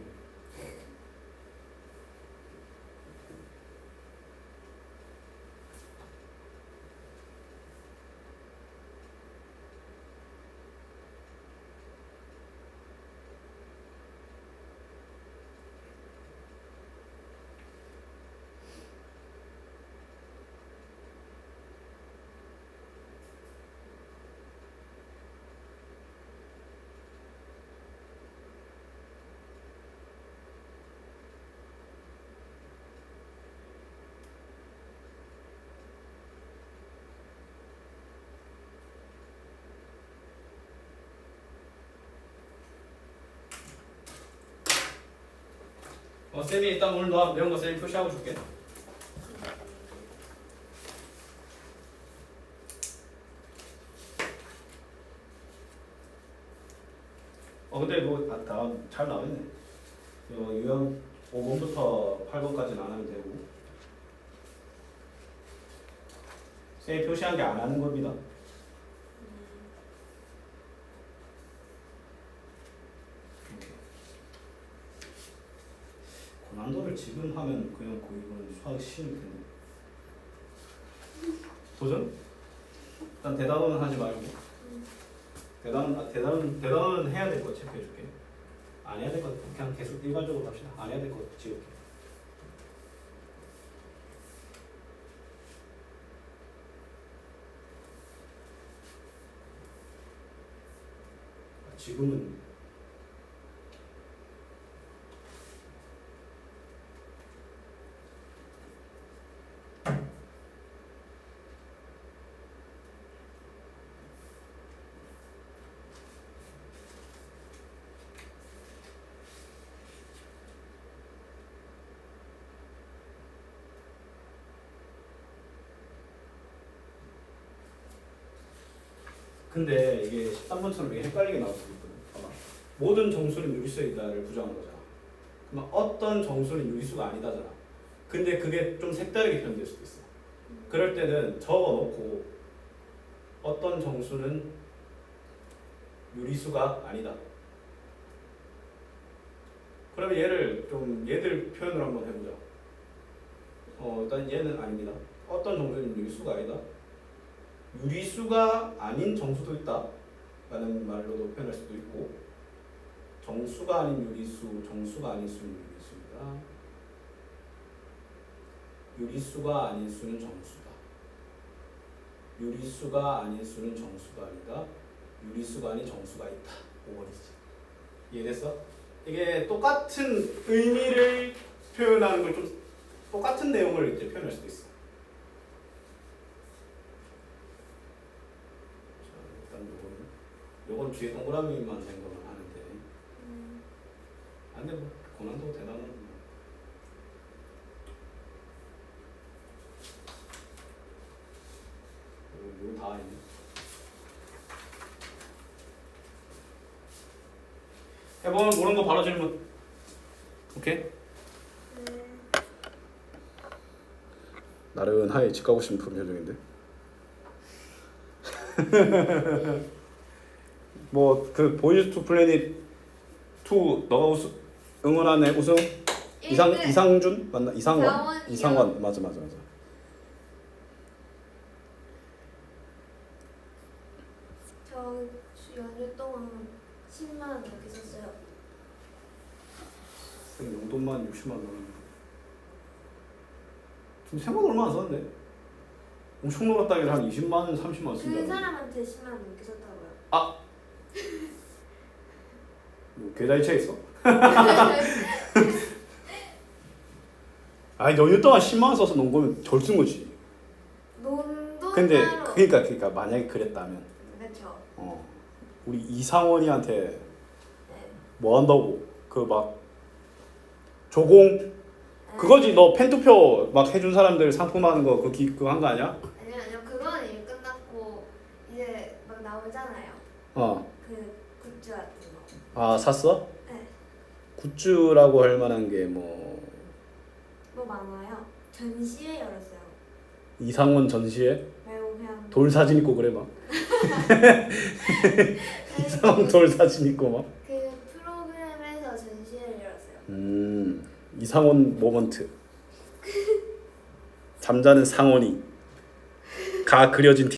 쌤이 일단 오늘 너 배운 거 쌤이 표시하고 줄게. 근데 뭐 다 잘 나와있네. 유형 5번부터 8번까지는 안 하면 되고 쌤이 표시한 게 안 하는 겁니다. 고난도를 지금 하면 그냥 거의 이건 수학 쉬울 텐데. 도전? 일단 대답은 하지 말고. 대답은 해야 될 거 체크해줄게. 안 해야 될 거 그냥 계속 일반적으로 갑시다. 안 해야 될 거 지울게. 지금은 근데 이게 13번처럼 이게 헷갈리게 나올 수도 있거든. 봐봐. 모든 정수는 유리수이다를 부정한 거잖아. 그럼 어떤 정수는 유리수가 아니다잖아. 근데 그게 좀 색다르게 표현될 수도 있어. 그럴 때는 적어놓고 어떤 정수는 유리수가 아니다. 그러면 얘들 표현을 한번 해보자. 일단 얘는 아닙니다. 어떤 정수는 유리수가 아니다. 유리수가 아닌 정수도 있다 라는 말로도 표현할 수도 있고 정수가 아닌 유리수, 정수가 아닌 수는 유리수입니다. 유리수가 아닌 수는 정수다. 유리수가 아닌 수는 정수가 아니다. 유리수가 아닌 정수가 있다. 5번이지. 이해됐어? 이게 똑같은 의미를 표현하는 걸 좀 똑같은 내용을 이제 표현할 수도 있어. 요건 뒤에 동그라미만 된 거만 하는데 안돼 뭐 고난도 대단한 거 이거 다 있네. 해보면 모르는 거 바로 질문. 오케이? 나른하게 집 가고 싶은 표정인데. 뭐 그 보이즈 투 플래닛 2 너가 응원한 애 우승 이상준 맞나? 이상원 맞아. 저 연휴 동안 10만 원 넘게 썼어요. 용돈만 60만 원. 생각보다 얼마 안 썼는데. 엄청 놀았다길래 한 20만 원, 30만 원 그 쓴다. 사람한테 10만 원 넘게 줬다고요. 뭐 계좌이체 있어? 아니 연휴 동안 10만 원 써서 논 거면 덜 쓴 거지. 돈도 근데 따로. 그러니까 만약에 그랬다면 그렇죠. 우리 이상원이한테 네. 뭐 한다고 그 막 조공 그거지. 너 팬투표 막 해준 사람들 상품하는 거 그거 한 거 아니야? 아니요 그거는 이미 끝났고 이제 막 나오잖아요. 그 굿즈 같은 거. 아 샀어? 네. 굿즈라고 할 만한 게 뭐 뭐 많아요. 전시회 열었어요. 이상원 전시회 말고 그냥 돌 사진 있고 그래 막. 이상원 돌 사진 있고 막. 그 프로그램에서 전시회를 열었어요. 이상원 모먼트. 잠자는 상원이 가 그려진